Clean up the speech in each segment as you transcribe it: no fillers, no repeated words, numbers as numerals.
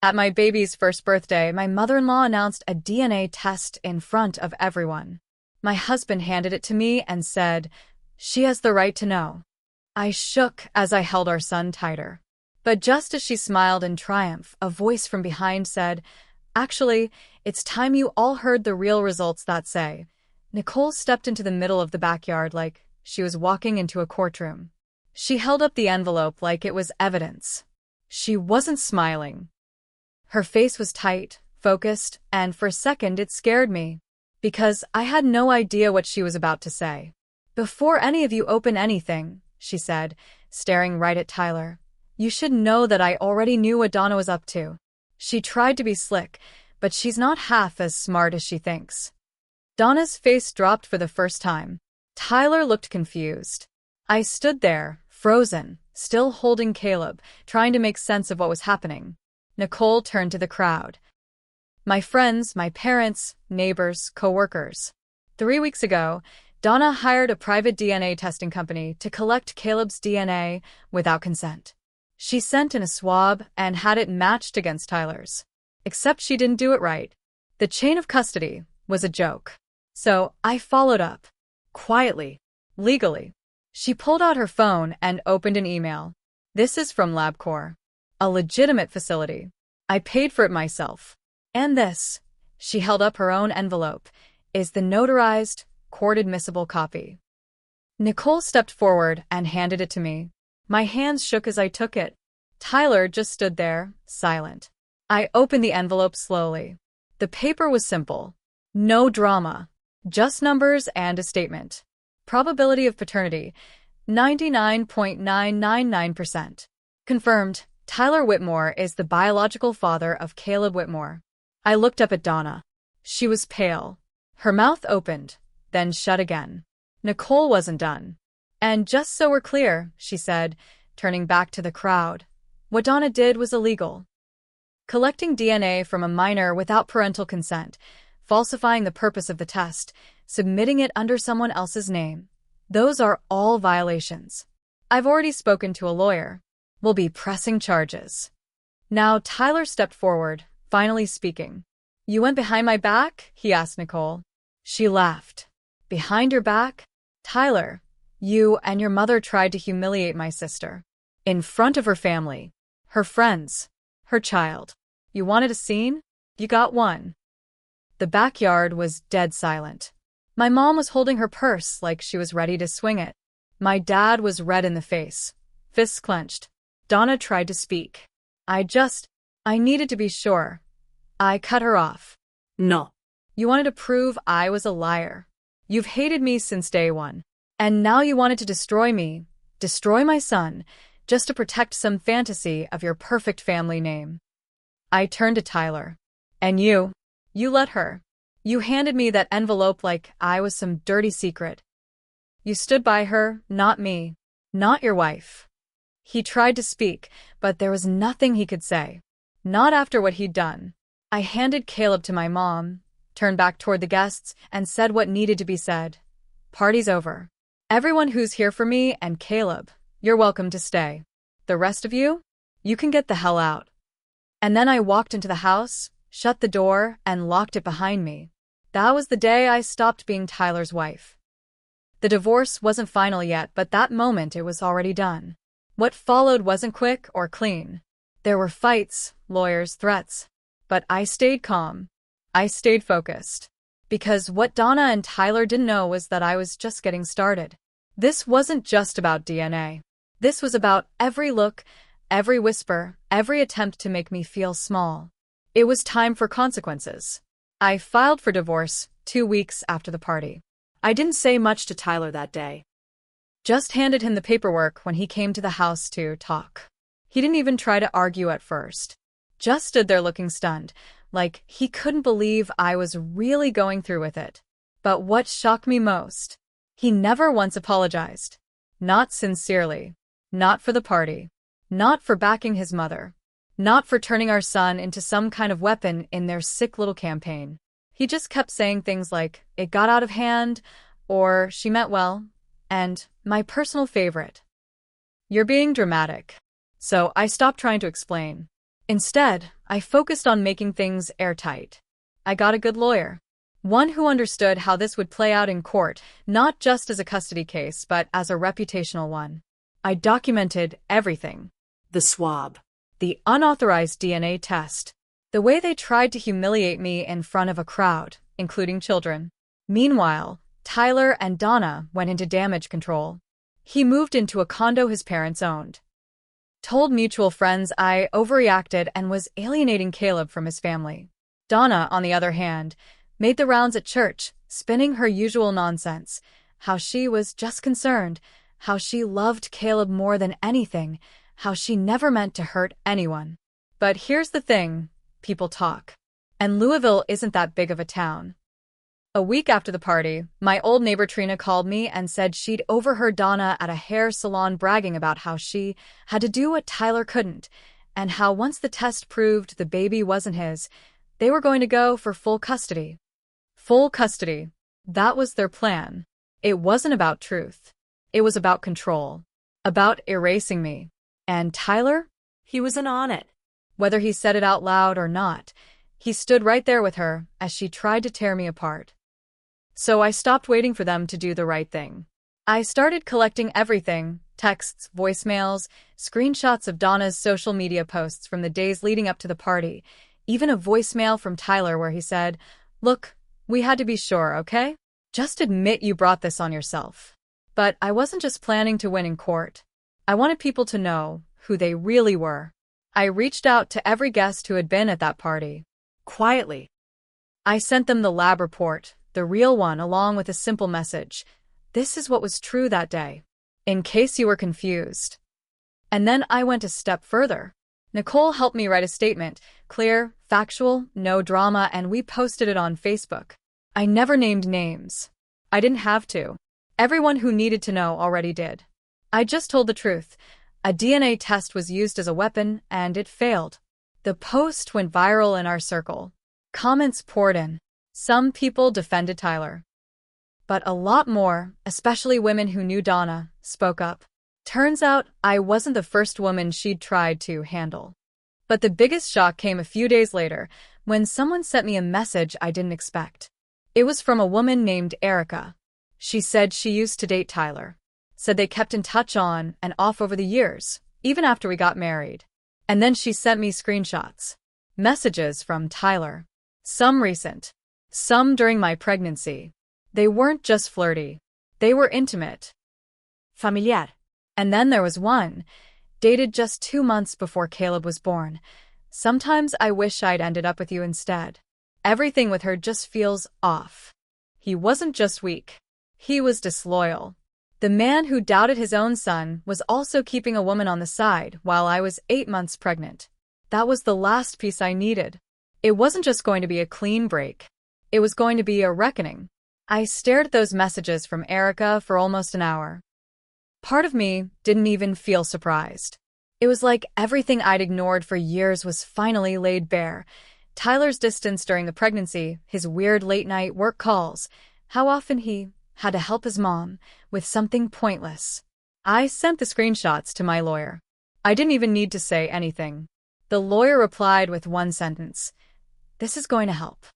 At my baby's first birthday, my mother-in-law announced a DNA test in front of everyone. My husband handed it to me and said, "She has the right to know." I shook as I held our son tighter. But just as she smiled in triumph, a voice from behind said, "Actually, it's time you all heard the real results that say." Nicole stepped into the middle of the backyard like she was walking into a courtroom. She held up the envelope like it was evidence. She wasn't smiling. Her face was tight, focused, and for a second it scared me, because I had no idea what she was about to say. "Before any of you open anything," she said, staring right at Tyler, "you should know that I already knew what Donna was up to." She tried to be slick, but she's not half as smart as she thinks. Donna's face dropped for the first time. Tyler looked confused. I stood there, frozen, still holding Caleb, trying to make sense of what was happening. Nicole turned to the crowd. "My friends, my parents, neighbors, co-workers. 3 weeks ago, Donna hired a private DNA testing company to collect Caleb's DNA without consent. She sent in a swab and had it matched against Tyler's. Except she didn't do it right. The chain of custody was a joke. So I followed up. Quietly. Legally." She pulled out her phone and opened an email. "This is from LabCorp. A legitimate facility. I paid for it myself. And this," she held up her own envelope, "is the notarized, court-admissible copy." Nicole stepped forward and handed it to me. My hands shook as I took it. Tyler just stood there, silent. I opened the envelope slowly. The paper was simple. No drama. Just numbers and a statement. Probability of paternity, 99.999%. Confirmed. Tyler Whitmore is the biological father of Caleb Whitmore. I looked up at Donna. She was pale. Her mouth opened, then shut again. Nicole wasn't done. "And just so we're clear," she said, turning back to the crowd, "what Donna did was illegal. Collecting DNA from a minor without parental consent, falsifying the purpose of the test, submitting it under someone else's name. Those are all violations. I've already spoken to a lawyer. We'll be pressing charges." Now Tyler stepped forward, finally speaking. "You went behind my back?" he asked Nicole. She laughed. "Behind your back? Tyler, you and your mother tried to humiliate my sister. In front of her family, her friends, her child. You wanted a scene? You got one." The backyard was dead silent. My mom was holding her purse like she was ready to swing it. My dad was red in the face, fists clenched. Donna tried to speak. I needed to be sure. I cut her off. "No. You wanted to prove I was a liar. You've hated me since day one. And now you wanted to destroy me, destroy my son, just to protect some fantasy of your perfect family name." I turned to Tyler. "And you let her. You handed me that envelope like I was some dirty secret. You stood by her, not me, not your wife." He tried to speak, but there was nothing he could say. Not after what he'd done. I handed Caleb to my mom, turned back toward the guests, and said what needed to be said. "Party's over. Everyone who's here for me and Caleb, you're welcome to stay. The rest of you can get the hell out." And then I walked into the house, shut the door, and locked it behind me. That was the day I stopped being Tyler's wife. The divorce wasn't final yet, but that moment it was already done. What followed wasn't quick or clean. There were fights, lawyers, threats. But I stayed calm. I stayed focused. Because what Donna and Tyler didn't know was that I was just getting started. This wasn't just about DNA. This was about every look, every whisper, every attempt to make me feel small. It was time for consequences. I filed for divorce 2 weeks after the party. I didn't say much to Tyler that day. Just handed him the paperwork when he came to the house to talk. He didn't even try to argue at first. Just stood there looking stunned, like he couldn't believe I was really going through with it. But what shocked me most? He never once apologized. Not sincerely. Not for the party. Not for backing his mother. Not for turning our son into some kind of weapon in their sick little campaign. He just kept saying things like, "It got out of hand," or "She meant well," and my personal favorite, "You're being dramatic." So I stopped trying to explain. Instead, I focused on making things airtight. I got a good lawyer. One who understood how this would play out in court, not just as a custody case, but as a reputational one. I documented everything. The swab. The unauthorized DNA test. The way they tried to humiliate me in front of a crowd, including children. Meanwhile, Tyler and Donna went into damage control. He moved into a condo his parents owned. Told mutual friends I overreacted and was alienating Caleb from his family. Donna, on the other hand, made the rounds at church, spinning her usual nonsense. How she was just concerned, how she loved Caleb more than anything, how she never meant to hurt anyone. But here's the thing, people talk. And Louisville isn't that big of a town. A week after the party, my old neighbor Trina called me and said she'd overheard Donna at a hair salon bragging about how she had to do what Tyler couldn't, and how once the test proved the baby wasn't his, they were going to go for full custody. Full custody. That was their plan. It wasn't about truth. It was about control. About erasing me. And Tyler? He wasn't on it. Whether he said it out loud or not, he stood right there with her as she tried to tear me apart. So I stopped waiting for them to do the right thing. I started collecting everything: texts, voicemails, screenshots of Donna's social media posts from the days leading up to the party, even a voicemail from Tyler where he said, "Look, we had to be sure, okay? Just admit you brought this on yourself." But I wasn't just planning to win in court. I wanted people to know who they really were. I reached out to every guest who had been at that party. Quietly. I sent them the lab report, the real one, along with a simple message. This is what was true that day, in case you were confused. And then I went a step further. Nicole helped me write a statement, clear, factual, no drama, and we posted it on Facebook. I never named names. I didn't have to. Everyone who needed to know already did. I just told the truth. A DNA test was used as a weapon, and it failed. The post went viral in our circle. Comments poured in. Some people defended Tyler. But a lot more, especially women who knew Donna, spoke up. Turns out I wasn't the first woman she'd tried to handle. But the biggest shock came a few days later, when someone sent me a message I didn't expect. It was from a woman named Erica. She said she used to date Tyler. Said they kept in touch on and off over the years, even after we got married. And then she sent me screenshots. Messages from Tyler. Some recent. Some during my pregnancy. They weren't just flirty. They were intimate. Familiar. And then there was one, dated just 2 months before Caleb was born. Sometimes I wish I'd ended up with you instead. Everything with her just feels off. He wasn't just weak. He was disloyal. The man who doubted his own son was also keeping a woman on the side while I was 8 months pregnant. That was the last piece I needed. It wasn't just going to be a clean break. It was going to be a reckoning. I stared at those messages from Erica for almost an hour. Part of me didn't even feel surprised. It was like everything I'd ignored for years was finally laid bare. Tyler's distance during the pregnancy, his weird late-night work calls, how often he had to help his mom with something pointless. I sent the screenshots to my lawyer. I didn't even need to say anything. The lawyer replied with one sentence. "This is going to help."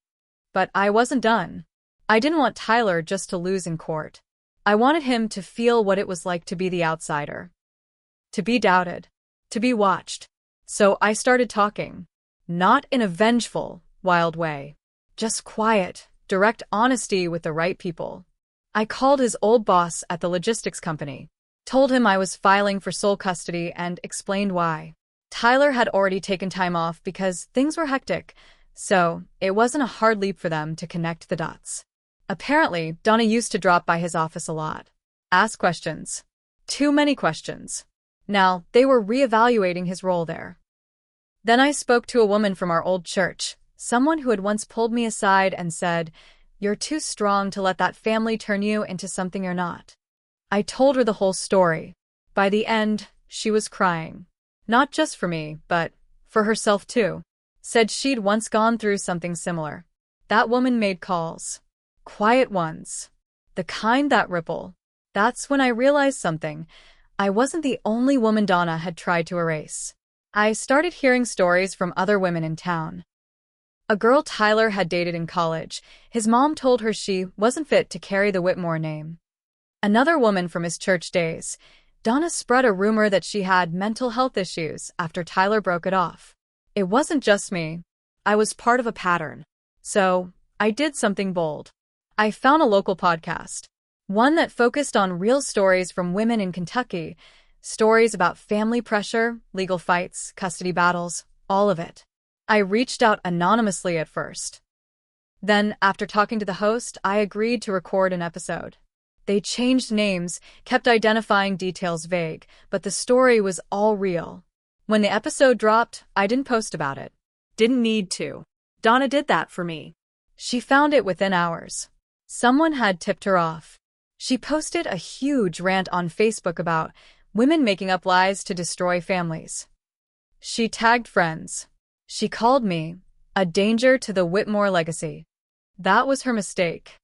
But I wasn't done. I didn't want Tyler just to lose in court. I wanted him to feel what it was like to be the outsider. To be doubted. To be watched. So I started talking. Not in a vengeful, wild way. Just quiet, direct honesty with the right people. I called his old boss at the logistics company. Told him I was filing for sole custody and explained why. Tyler had already taken time off because things were hectic. So, it wasn't a hard leap for them to connect the dots. Apparently, Donna used to drop by his office a lot. Ask questions. Too many questions. Now, they were reevaluating his role there. Then I spoke to a woman from our old church, someone who had once pulled me aside and said, "You're too strong to let that family turn you into something you're not." I told her the whole story. By the end, she was crying. Not just for me, but for herself too. Said she'd once gone through something similar. That woman made calls. Quiet ones. The kind that ripple. That's when I realized something. I wasn't the only woman Donna had tried to erase. I started hearing stories from other women in town. A girl Tyler had dated in college, his mom told her she wasn't fit to carry the Whitmore name. Another woman from his church days, Donna, spread a rumor that she had mental health issues after Tyler broke it off. It wasn't just me. I was part of a pattern. So, I did something bold. I found a local podcast. One that focused on real stories from women in Kentucky. Stories about family pressure, legal fights, custody battles, all of it. I reached out anonymously at first. Then, after talking to the host, I agreed to record an episode. They changed names, kept identifying details vague, but the story was all real. When the episode dropped, I didn't post about it. Didn't need to. Donna did that for me. She found it within hours. Someone had tipped her off. She posted a huge rant on Facebook about women making up lies to destroy families. She tagged friends. She called me a danger to the Whitmore legacy. That was her mistake.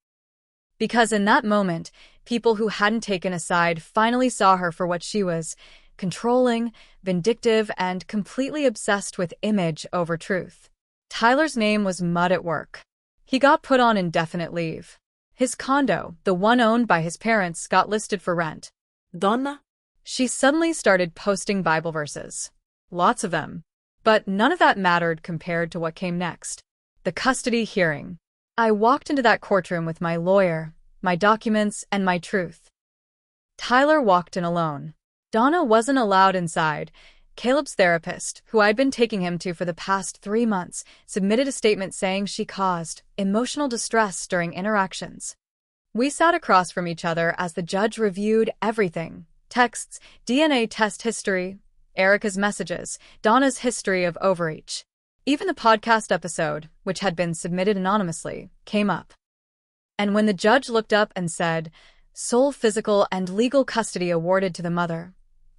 Because in that moment, people who hadn't taken a side finally saw her for what she was: controlling, vindictive, and completely obsessed with image over truth. Tyler's name was mud at work. He got put on indefinite leave. His condo, the one owned by his parents, got listed for rent. Donna? She suddenly started posting Bible verses. Lots of them. But none of that mattered compared to what came next. The custody hearing. I walked into that courtroom with my lawyer, my documents, and my truth. Tyler walked in alone. Donna wasn't allowed inside. Caleb's therapist, who I'd been taking him to for the past 3 months, submitted a statement saying she caused emotional distress during interactions. We sat across from each other as the judge reviewed everything: texts, DNA test history, Erica's messages, Donna's history of overreach. Even the podcast episode, which had been submitted anonymously, came up. And when the judge looked up and said, "Sole physical and legal custody awarded to the mother,"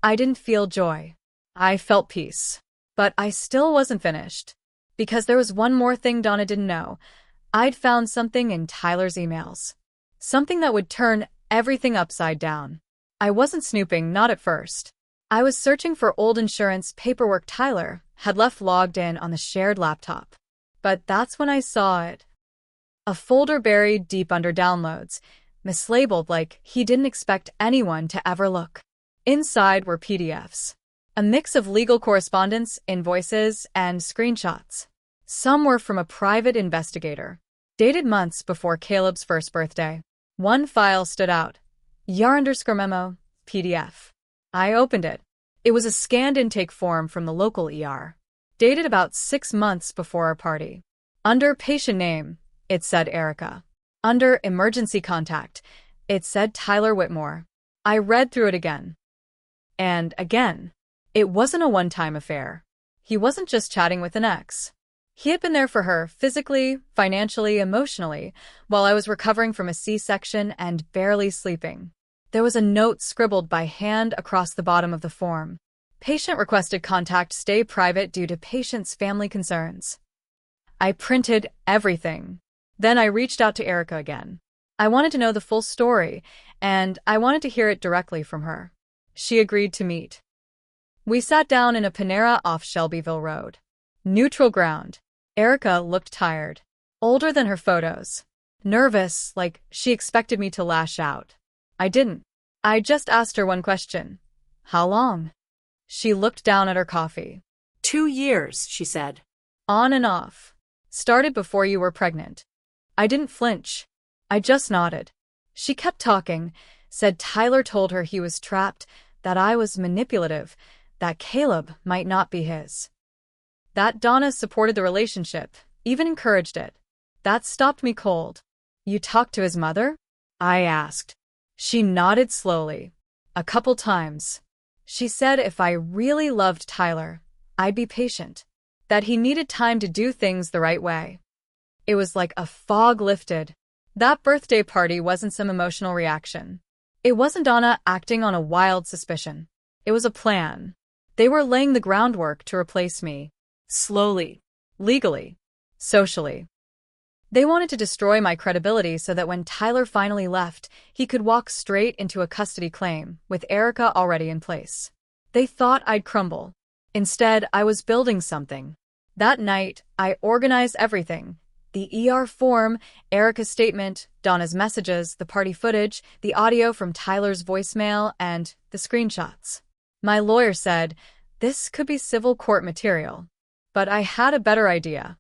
I didn't feel joy. I felt peace. But I still wasn't finished. Because there was one more thing Donna didn't know. I'd found something in Tyler's emails. Something that would turn everything upside down. I wasn't snooping, not at first. I was searching for old insurance paperwork Tyler had left logged in on the shared laptop. But that's when I saw it. A folder buried deep under downloads, mislabeled like he didn't expect anyone to ever look. Inside were PDFs. A mix of legal correspondence, invoices, and screenshots. Some were from a private investigator, dated months before Caleb's first birthday. One file stood out. _memo, PDF. I opened it. It was a scanned intake form from the local ER, dated about 6 months before our party. Under patient name, it said Erica. Under emergency contact, it said Tyler Whitmore. I read through it again. And again. It wasn't a one-time affair. He wasn't just chatting with an ex. He had been there for her, physically, financially, emotionally, while I was recovering from a C-section and barely sleeping. There was a note scribbled by hand across the bottom of the form. Patient requested contact stay private due to patient's family concerns. I printed everything. Then I reached out to Erica again. I wanted to know the full story, and I wanted to hear it directly from her. She agreed to meet. We sat down in a Panera off Shelbyville Road. Neutral ground. Erica looked tired. Older than her photos. Nervous, like she expected me to lash out. I didn't. I just asked her one question. How long? She looked down at her coffee. 2 years, she said. On and off. Started before you were pregnant. I didn't flinch. I just nodded. She kept talking, said Tyler told her he was trapped, that I was manipulative, that Caleb might not be his. That Donna supported the relationship, even encouraged it. That stopped me cold. You talked to his mother? I asked. She nodded slowly. A couple times. She said if I really loved Tyler, I'd be patient. That he needed time to do things the right way. It was like a fog lifted. That birthday party wasn't some emotional reaction. It wasn't Donna acting on a wild suspicion. It was a plan. They were laying the groundwork to replace me. Slowly. Legally. Socially. They wanted to destroy my credibility so that when Tyler finally left, he could walk straight into a custody claim, with Erica already in place. They thought I'd crumble. Instead, I was building something. That night, I organized everything. The ER form, Erica's statement, Donna's messages, the party footage, the audio from Tyler's voicemail, and the screenshots. My lawyer said, this could be civil court material. But I had a better idea.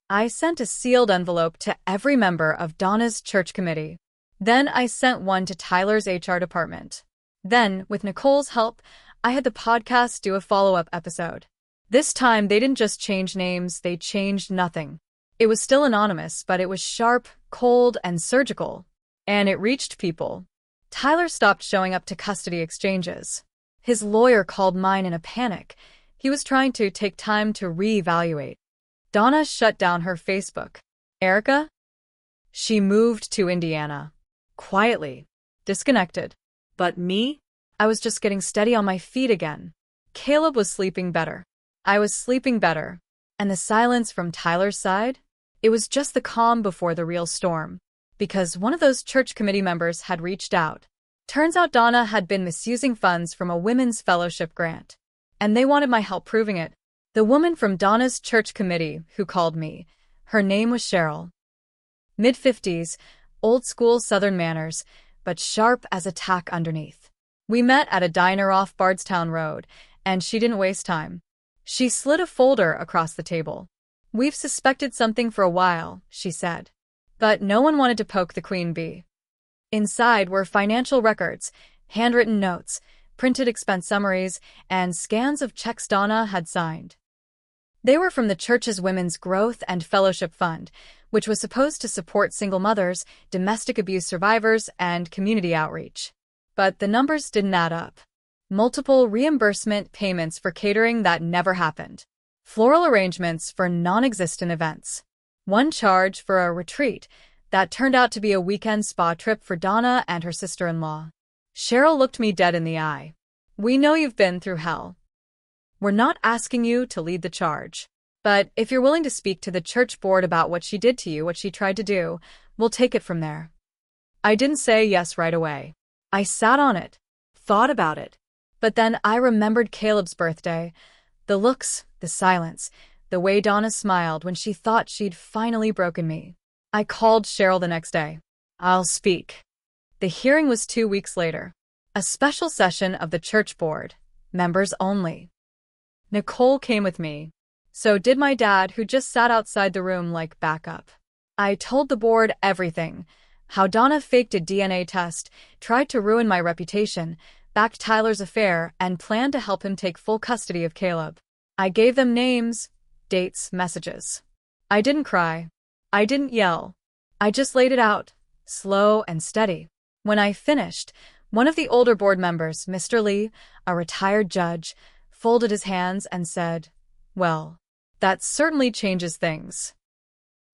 I sent a sealed envelope to every member of Donna's church committee. Then I sent one to Tyler's HR department. Then, with Nicole's help, I had the podcast do a follow-up episode. This time, they didn't just change names, they changed nothing. It was still anonymous, but it was sharp, cold, and surgical. And it reached people. Tyler stopped showing up to custody exchanges. His lawyer called mine in a panic. He was trying to take time to reevaluate. Donna shut down her Facebook. Erica? She moved to Indiana. Quietly. Disconnected. But me? I was just getting steady on my feet again. Caleb was sleeping better. I was sleeping better. And the silence from Tyler's side? It was just the calm before the real storm. Because one of those church committee members had reached out. Turns out Donna had been misusing funds from a women's fellowship grant. And they wanted my help proving it. The woman from Donna's church committee who called me. Her name was Cheryl. Mid-50s, old-school Southern manners, but sharp as a tack underneath. We met at a diner off Bardstown Road, and she didn't waste time. She slid a folder across the table. We've suspected something for a while, she said. But no one wanted to poke the queen bee. Inside were financial records, handwritten notes, printed expense summaries, and scans of checks Donna had signed. They were from the church's Women's Growth and Fellowship Fund, which was supposed to support single mothers, domestic abuse survivors, and community outreach. But the numbers didn't add up. Multiple reimbursement payments for catering that never happened. Floral arrangements for non-existent events. One charge for a retreat that turned out to be a weekend spa trip for Donna and her sister-in-law. Cheryl looked me dead in the eye. We know you've been through hell. We're not asking you to lead the charge. But if you're willing to speak to the church board about what she did to you, what she tried to do, we'll take it from there. I didn't say yes right away. I sat on it, thought about it. But then I remembered Caleb's birthday. The looks, the silence, the way Donna smiled when she thought she'd finally broken me. I called Cheryl the next day. I'll speak. The hearing was 2 weeks later. A special session of the church board, members only. Nicole came with me. So did my dad, who just sat outside the room like backup. I told the board everything. How Donna faked a DNA test, tried to ruin my reputation, backed Tyler's affair, and planned to help him take full custody of Caleb. I gave them names, dates, messages. I didn't cry. I didn't yell. I just laid it out, slow and steady. When I finished, one of the older board members, Mr. Lee, a retired judge, folded his hands and said, "Well, that certainly changes things."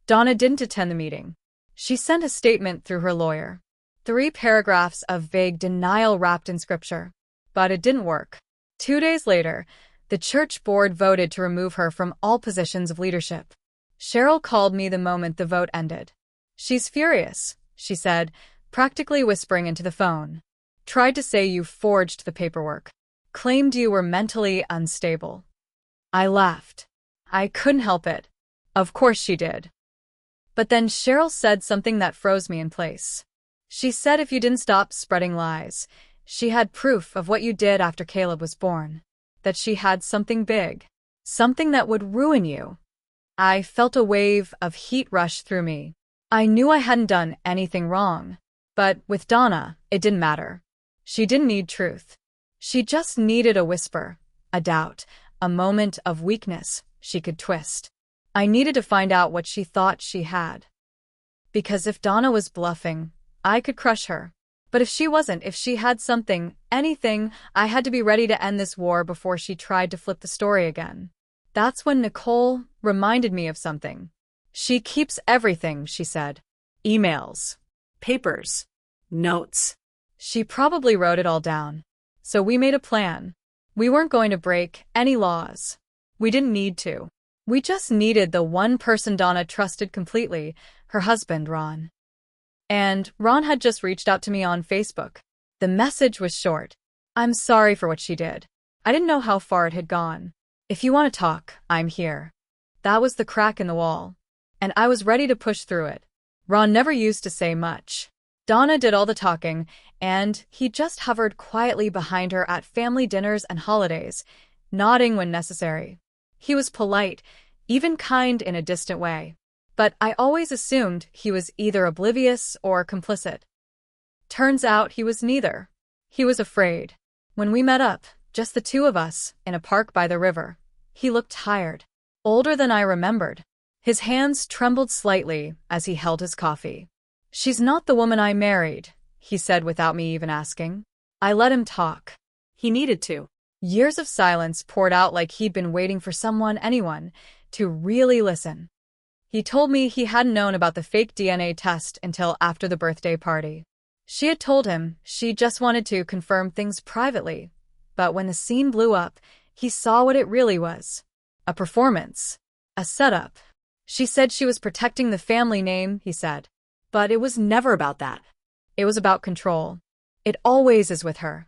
Donna didn't attend the meeting. She sent a statement through her lawyer. 3 paragraphs of vague denial wrapped in scripture. But it didn't work. 2 days later, the church board voted to remove her from all positions of leadership. Cheryl called me the moment the vote ended. She's furious, she said, practically whispering into the phone. Tried to say you forged the paperwork. Claimed you were mentally unstable. I laughed. I couldn't help it. Of course she did. But then Cheryl said something that froze me in place. She said if you didn't stop spreading lies, she had proof of what you did after Caleb was born. That she had something big. Something that would ruin you. I felt a wave of heat rush through me. I knew I hadn't done anything wrong. But with Donna, it didn't matter. She didn't need truth. She just needed a whisper, a doubt, a moment of weakness she could twist. I needed to find out what she thought she had. Because if Donna was bluffing, I could crush her. But if she wasn't, if she had something, anything, I had to be ready to end this war before she tried to flip the story again. That's when Nicole reminded me of something. She keeps everything, she said. Emails. Papers. Notes. She probably wrote it all down. So we made a plan. We weren't going to break any laws. We didn't need to. We just needed the one person Donna trusted completely, her husband, Ron. And Ron had just reached out to me on Facebook. The message was short. I'm sorry for what she did. I didn't know how far it had gone. If you want to talk, I'm here. That was the crack in the wall. And I was ready to push through it. Ron never used to say much. Donna did all the talking, and he just hovered quietly behind her at family dinners and holidays, nodding when necessary. He was polite, even kind in a distant way. But I always assumed he was either oblivious or complicit. Turns out he was neither. He was afraid. When we met up, just the two of us, in a park by the river, he looked tired, older than I remembered. His hands trembled slightly as he held his coffee. "She's not the woman I married," he said without me even asking. I let him talk. He needed to. Years of silence poured out like he'd been waiting for anyone, to really listen. He told me he hadn't known about the fake DNA test until after the birthday party. She had told him she just wanted to confirm things privately. But when the scene blew up, he saw what it really was. A performance. A setup. She said she was protecting the family name, he said. But it was never about that. It was about control. It always is with her.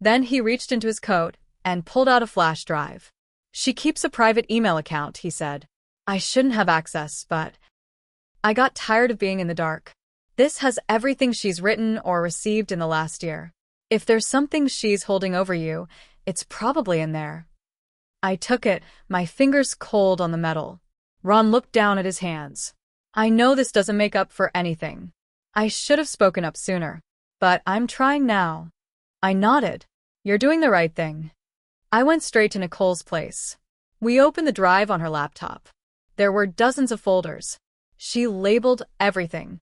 Then he reached into his coat and pulled out a flash drive. "She keeps a private email account," he said. "I shouldn't have access, but I got tired of being in the dark. This has everything she's written or received in the last year. If there's something she's holding over you, it's probably in there." I took it, my fingers cold on the metal. Ron looked down at his hands. "I know this doesn't make up for anything. I should have spoken up sooner. But I'm trying now." I nodded. "You're doing the right thing." I went straight to Nicole's place. We opened the drive on her laptop. There were dozens of folders. She labeled everything,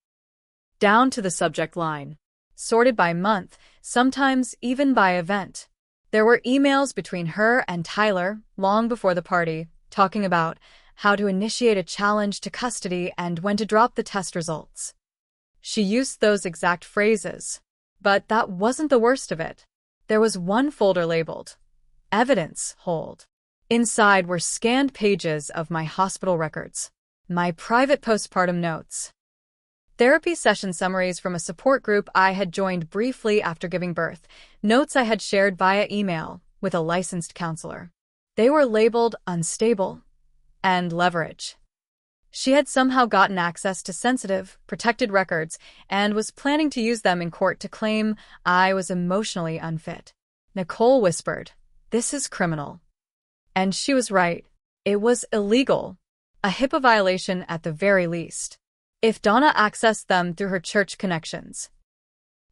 down to the subject line, sorted by month, sometimes even by event. There were emails between her and Tyler, long before the party, talking about how to initiate a challenge to custody and when to drop the test results. She used those exact phrases. But that wasn't the worst of it. There was one folder labeled Evidence Hold. Inside were scanned pages of my hospital records, my private postpartum notes, therapy session summaries from a support group I had joined briefly after giving birth, notes I had shared via email with a licensed counselor. They were labeled unstable and leverage. She had somehow gotten access to sensitive, protected records and was planning to use them in court to claim I was emotionally unfit. Nicole whispered, "This is criminal." And she was right. It was illegal. A HIPAA violation at the very least. If Donna accessed them through her church connections.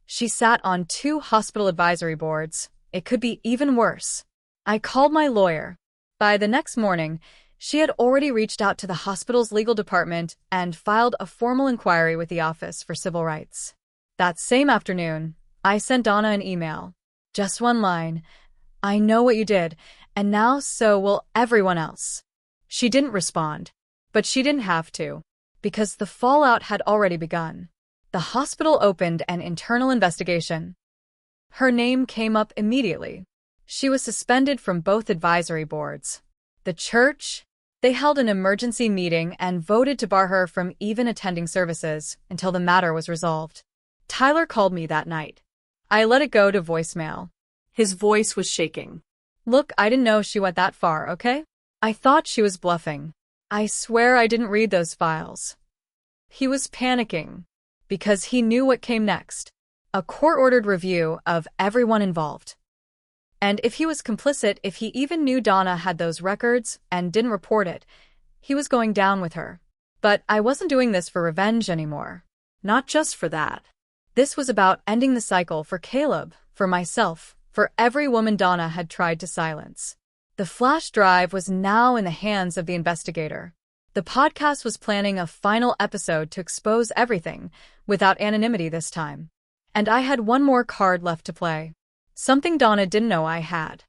She sat on 2 hospital advisory boards. It could be even worse. I called my lawyer. By the next morning, she had already reached out to the hospital's legal department and filed a formal inquiry with the Office for Civil Rights. That same afternoon, I sent Donna an email. Just one line. "I know what you did, and now so will everyone else." She didn't respond, but she didn't have to, because the fallout had already begun. The hospital opened an internal investigation. Her name came up immediately. She was suspended from both advisory boards. The church, they held an emergency meeting and voted to bar her from even attending services until the matter was resolved. Tyler called me that night. I let it go to voicemail. His voice was shaking. "Look, I didn't know she went that far, okay? I thought she was bluffing. I swear I didn't read those files." He was panicking because he knew what came next. A court-ordered review of everyone involved. And if he was complicit, if he even knew Donna had those records and didn't report it, he was going down with her. But I wasn't doing this for revenge anymore. Not just for that. This was about ending the cycle for Caleb, for myself, for every woman Donna had tried to silence. The flash drive was now in the hands of the investigator. The podcast was planning a final episode to expose everything, without anonymity this time. And I had one more card left to play. Something Donna didn't know I had.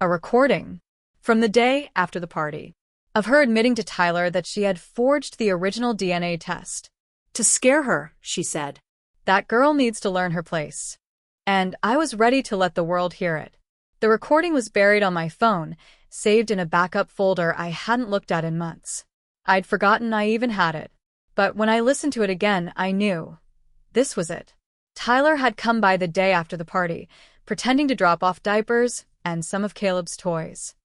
A recording, from the day after the party, of her admitting to Tyler that she had forged the original DNA test. To scare her, she said. That girl needs to learn her place. And I was ready to let the world hear it. The recording was buried on my phone, saved in a backup folder I hadn't looked at in months. I'd forgotten I even had it. But when I listened to it again, I knew. This was it. Tyler had come by the day after the party, pretending to drop off diapers and some of Caleb's toys.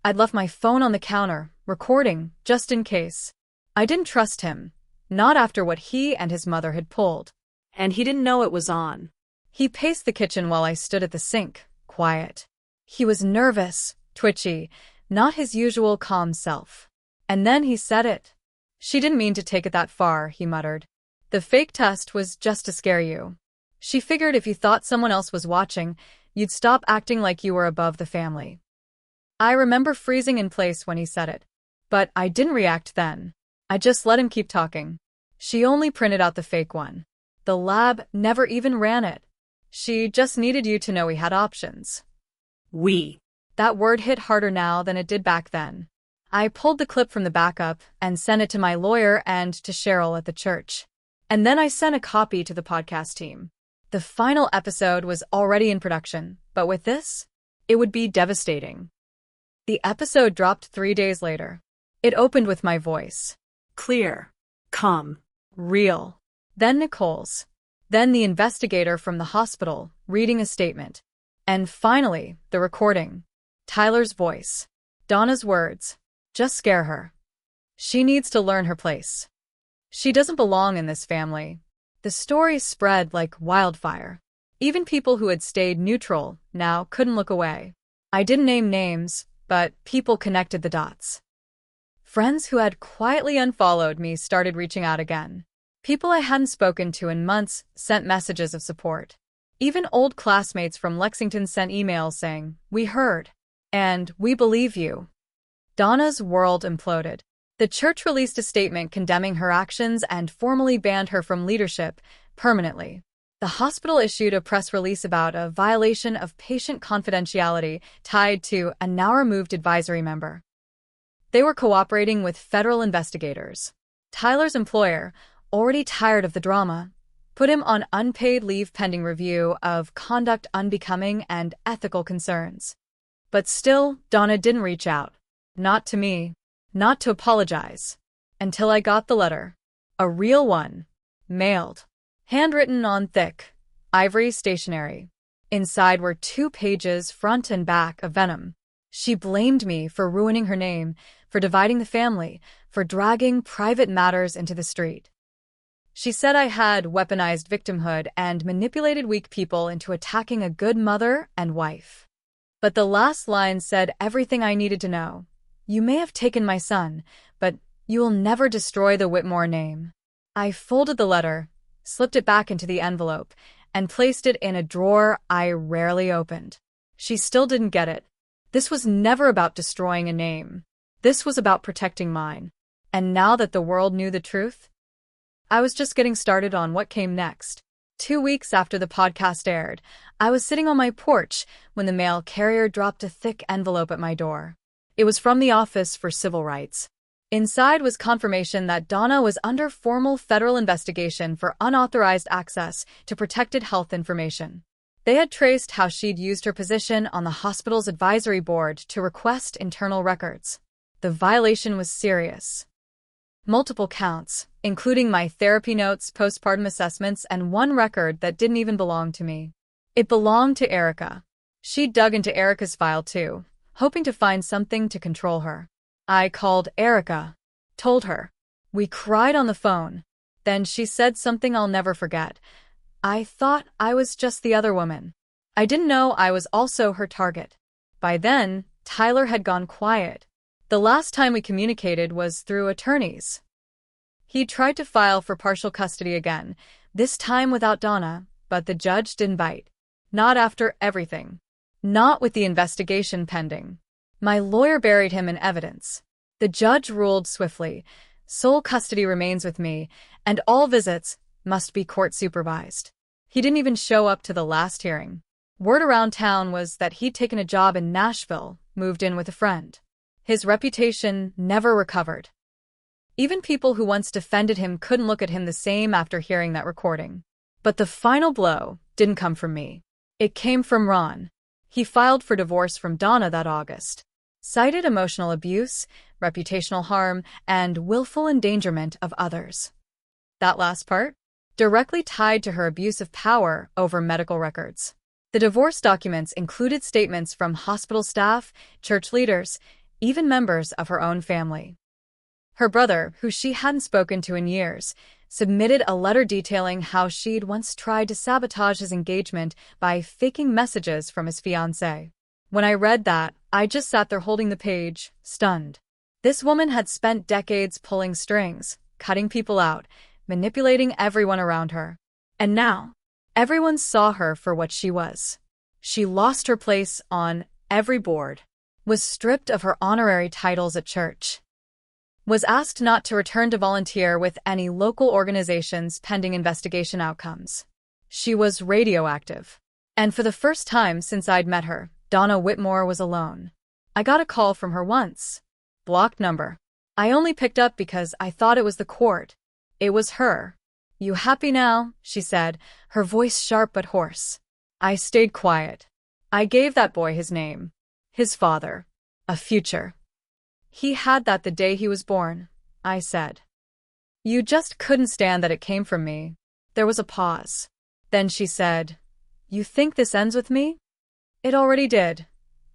I'd left my phone on the counter, recording, just in case. I didn't trust him. Not after what he and his mother had pulled. And he didn't know it was on. He paced the kitchen while I stood at the sink, quiet. He was nervous, twitchy, not his usual calm self. And then he said it. She didn't mean to take it that far, he muttered. The fake test was just to scare you. She figured if you thought someone else was watching, you'd stop acting like you were above the family. I remember freezing in place when he said it. But I didn't react then. I just let him keep talking. She only printed out the fake one. The lab never even ran it. She just needed you to know we had options. We. That word hit harder now than it did back then. I pulled the clip from the backup and sent it to my lawyer and to Cheryl at the church. And then I sent a copy to the podcast team. The final episode was already in production, but with this, it would be devastating. The episode dropped 3 days later. It opened with my voice. Clear. Calm. Real. Then Nicole's. Then the investigator from the hospital, reading a statement. And finally, the recording. Tyler's voice. Donna's words. Just scare her. She needs to learn her place. She doesn't belong in this family. The story spread like wildfire. Even people who had stayed neutral now couldn't look away. I didn't name names, but people connected the dots. Friends who had quietly unfollowed me started reaching out again. People I hadn't spoken to in months sent messages of support. Even old classmates from Lexington sent emails saying, "We heard," and "We believe you." Donna's world imploded. The church released a statement condemning her actions and formally banned her from leadership permanently. The hospital issued a press release about a violation of patient confidentiality tied to a now-removed advisory member. They were cooperating with federal investigators. Tyler's employer, already tired of the drama, put him on unpaid leave pending review of conduct unbecoming and ethical concerns. But still, Donna didn't reach out. Not to me. Not to apologize. Until I got the letter. A real one. Mailed. Handwritten on thick, ivory stationery. Inside were 2 pages, front and back, of venom. She blamed me for ruining her name, for dividing the family, for dragging private matters into the street. She said I had weaponized victimhood and manipulated weak people into attacking a good mother and wife. But the last line said everything I needed to know. You may have taken my son, but you will never destroy the Whitmore name. I folded the letter, slipped it back into the envelope, and placed it in a drawer I rarely opened. She still didn't get it. This was never about destroying a name. This was about protecting mine. And now that the world knew the truth, I was just getting started on what came next. 2 weeks after the podcast aired, I was sitting on my porch when the mail carrier dropped a thick envelope at my door. It was from the Office for Civil Rights. Inside was confirmation that Donna was under formal federal investigation for unauthorized access to protected health information. They had traced how she'd used her position on the hospital's advisory board to request internal records. The violation was serious. Multiple counts, including my therapy notes, postpartum assessments, and one record that didn't even belong to me. It belonged to Erica. She'd dug into Erica's file too, hoping to find something to control her. I called Erica, told her. We cried on the phone. Then she said something I'll never forget. I thought I was just the other woman. I didn't know I was also her target. By then, Tyler had gone quiet. The last time we communicated was through attorneys. He tried to file for partial custody again, this time without Donna, but the judge didn't bite. Not after everything. Not with the investigation pending. My lawyer buried him in evidence. The judge ruled swiftly. Sole custody remains with me, and all visits must be court-supervised. He didn't even show up to the last hearing. Word around town was that he'd taken a job in Nashville, moved in with a friend. His reputation never recovered. Even people who once defended him couldn't look at him the same after hearing that recording. But the final blow didn't come from me. It came from Ron. He filed for divorce from Donna that August. Cited emotional abuse, reputational harm, and willful endangerment of others. That last part? Directly tied to her abuse of power over medical records. The divorce documents included statements from hospital staff, church leaders, even members of her own family. Her brother, who she hadn't spoken to in years, submitted a letter detailing how she'd once tried to sabotage his engagement by faking messages from his fiancée. When I read that, I just sat there holding the page, stunned. This woman had spent decades pulling strings, cutting people out, manipulating everyone around her. And now, everyone saw her for what she was. She lost her place on every board, was stripped of her honorary titles at church, was asked not to return to volunteer with any local organizations pending investigation outcomes. She was radioactive. And for the first time since I'd met her, Donna Whitmore was alone. I got a call from her once. Blocked number. I only picked up because I thought it was the court. It was her. "You happy now?" she said, her voice sharp but hoarse. I stayed quiet. I gave that boy his name. His father. A future. "He had that the day he was born," I said. "You just couldn't stand that it came from me." There was a pause. Then she said, "You think this ends with me?" "It already did,"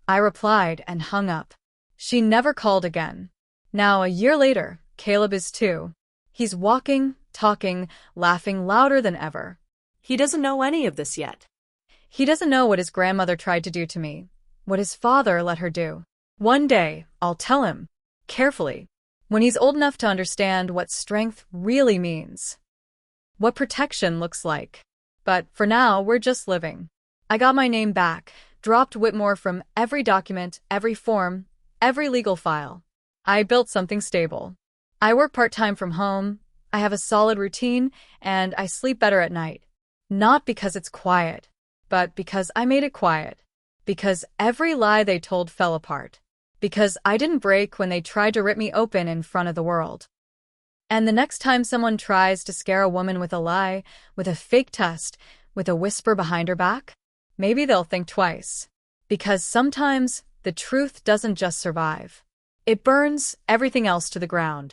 I replied and hung up. She never called again. Now, a year later, Caleb is 2. He's walking, talking, laughing louder than ever. He doesn't know any of this yet. He doesn't know what his grandmother tried to do to me, what his father let her do. One day, I'll tell him, carefully, when he's old enough to understand what strength really means, what protection looks like. But for now, we're just living. I got my name back, dropped Whitmore from every document, every form, every legal file. I built something stable. I work part-time from home, I have a solid routine, and I sleep better at night. Not because it's quiet, but because I made it quiet. Because every lie they told fell apart. Because I didn't break when they tried to rip me open in front of the world. And the next time someone tries to scare a woman with a lie, with a fake test, with a whisper behind her back, maybe they'll think twice. Because sometimes the truth doesn't just survive. It burns everything else to the ground.